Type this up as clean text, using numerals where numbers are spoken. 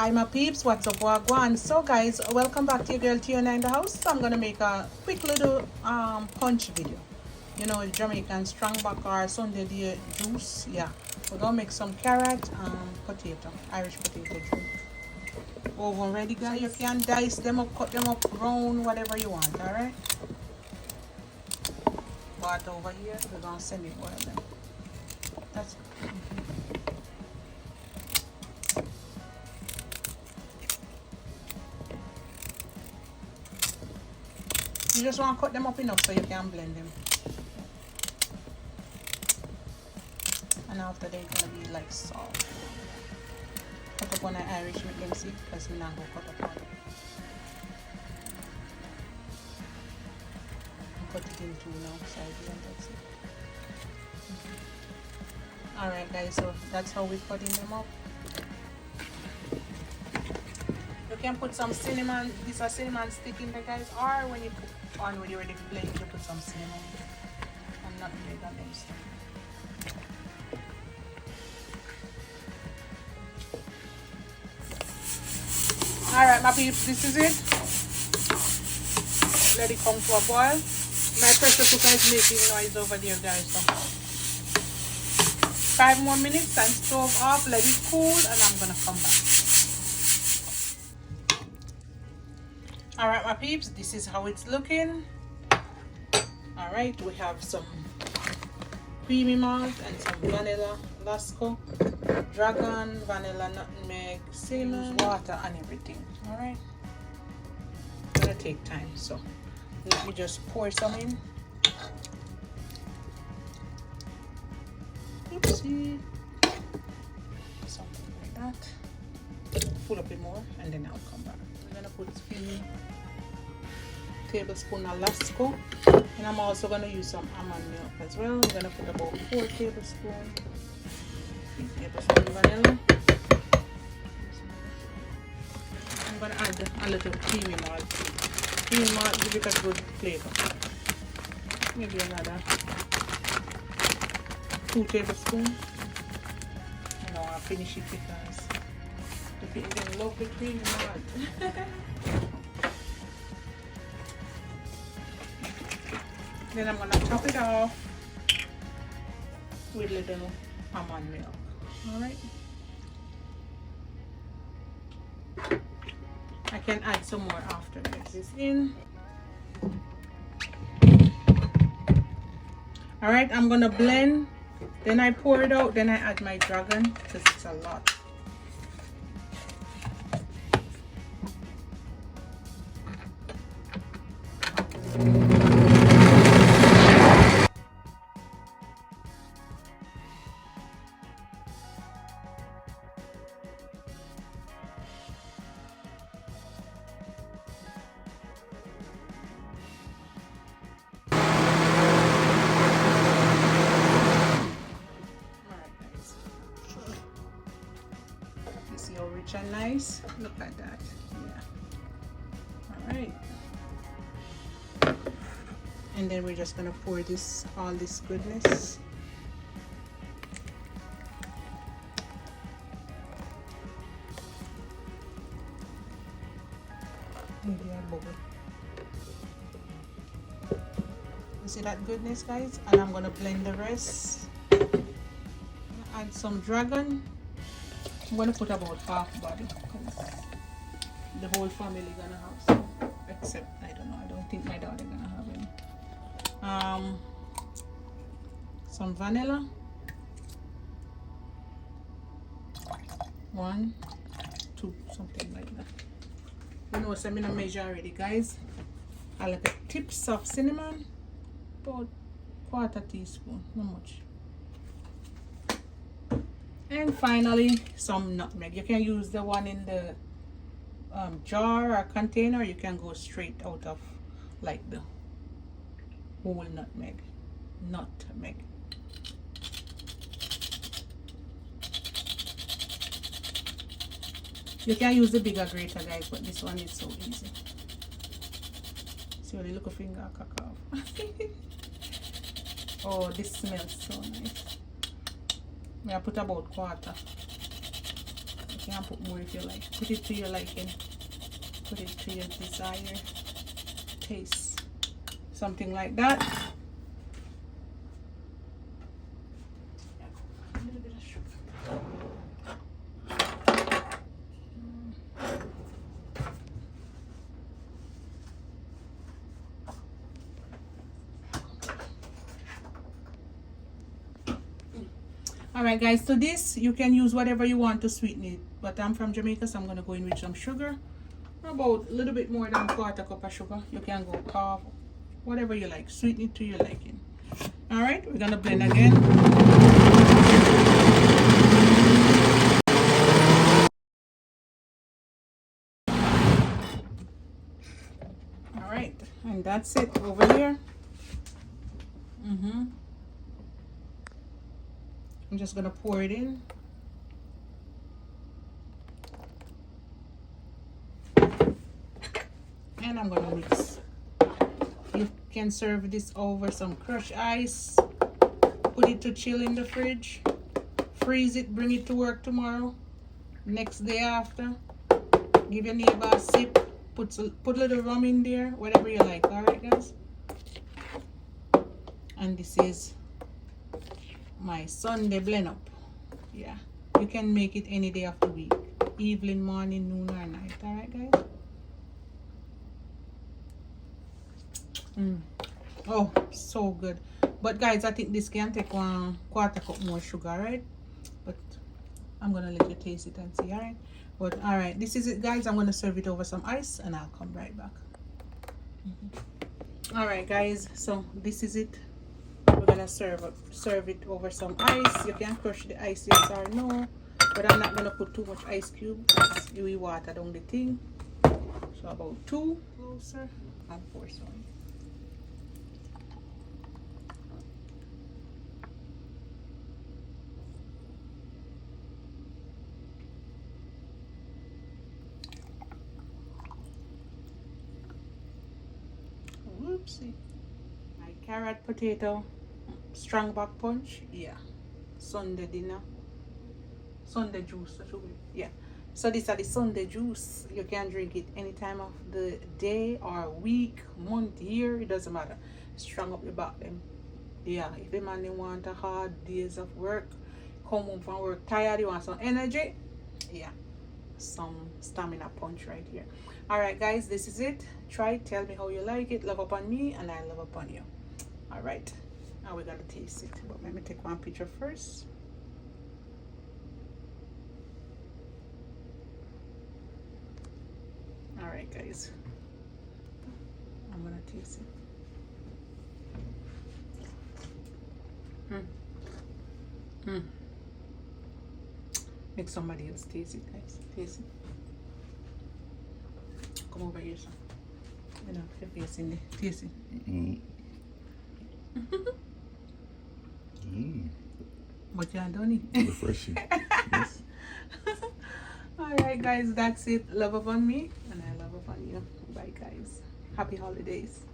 Hi my peeps, what's up, wagwan? So guys, welcome back to your girl Tionia in the house. So I'm gonna make a quick little punch video. You know, Jamaican strong back or Sunday day juice. Yeah, we're gonna make some carrot and potato, Irish potato juice. Oven ready, guys. So you can dice them up, cut them up round, whatever you want. All right. But over here, we're gonna semi-boil them. That's You just want to cut them up enough so you can blend them. And after they're going to be like soft. Cut up on an Irish make them see because we're not going to cut up on it. Cut it in two now, side and that's it. Alright guys, so that's how we're cutting them up. You can put some cinnamon, this is cinnamon stick in there guys, or when you put on when you're ready to blend, you put some cinnamon and nutmeg on them stuff. Alright my peeps, this is it. Let it come to a boil. My pressure cooker is making noise over there guys. So 5 more minutes and stove off, let it cool, and I'm gonna come back. Alright my peeps, this is how it's looking. Alright, we have some creamy malt and some vanilla lasco, dragon, vanilla, nutmeg, cinnamon, water and everything. Alright, it's gonna take time, so let me just pour some in. Oopsie. Something like that. Pull up it more and then I'll come back. I'm gonna put 3 tablespoons of lasco, and I'm also gonna use some almond milk as well. I'm gonna put about 4 tablespoons. 3 tablespoons vanilla. I'm gonna add a little creamy malt. Creamy malt give it a good flavor. Maybe another 2 tablespoons. And I'll finish it because the people love the creamy malt. Then I'm gonna top it off with little almond milk. Alright. I can add some more after this is in. Alright, I'm gonna blend. Then I pour it out, then I add my dragon because it's a lot. Rich and nice. Look at that. Yeah. Alright. And then we're just gonna pour this, all this goodness. Maybe a bubble. You see that goodness guys? And I'm gonna blend the rest. Add some dragon. I'm gonna put about half body because the whole family gonna have some, except I don't know, I don't think my daughter gonna have any. Some vanilla, 1, 2, something like that. You know, so I'm gonna measure already guys. I like a tips of cinnamon, about 1/4 teaspoon, not much. And finally some nutmeg. You can use the one in the jar or container, you can go straight out of like the whole nutmeg. You can use the bigger grater guys, but this one is so easy. See what the little finger cock off. Oh, this smells so nice. I put about 1/4. You can put more if you like. Put it to your liking. Put it to your desire. Taste. Something like that. A little bit of sugar. Alright guys, so this you can use whatever you want to sweeten it, but I'm from Jamaica, so I'm going to go in with some sugar, about a little bit more than a quarter cup of sugar. You can go half, whatever you like, sweeten it to your liking. Alright, we're going to blend again. Alright, and that's it over here. I'm just gonna pour it in. And I'm gonna mix. You can serve this over some crushed ice. Put it to chill in the fridge. Freeze it, bring it to work tomorrow. Next day after. Give your neighbor a sip. Put a little rum in there, whatever you like. Alright guys? And this is my Sunday blend up. Yeah, you can make it any day of the week, evening, morning, noon, or night. All right guys. Oh, so good. But guys, I think this can take 1/4 cup more sugar, right? But I'm gonna let you taste it and see. All right, but all right, this is it guys. I'm gonna serve it over some ice and I'll come right back. All right guys, so this is it. We're gonna serve it over some ice. You can crush the ice, yes or no, but I'm not gonna put too much ice cube because you will water down the thing. So about 2 closer and pour some. Whoopsie. My carrot potato strong back punch, yeah. Sunday dinner, Sunday juice, yeah. So these are the Sunday juice. You can drink it any time of the day or week, month, year, it doesn't matter. Strong up your back them. Yeah, if a man want a hard days of work, come home from work tired, you want some energy, yeah, some stamina punch right here. All right guys, this is it. Try it, tell me how you like it. Love upon me and I love upon you. All right, now we're gonna taste it, but let me take one picture first. All right guys, I'm gonna taste it. Make somebody else taste it, guys. Taste it. Come over here, son. You know, your face in there. Taste it. But you done it. Refreshing. Yes. Alright guys, that's it. Love upon me and I love upon you. Bye guys. Happy holidays.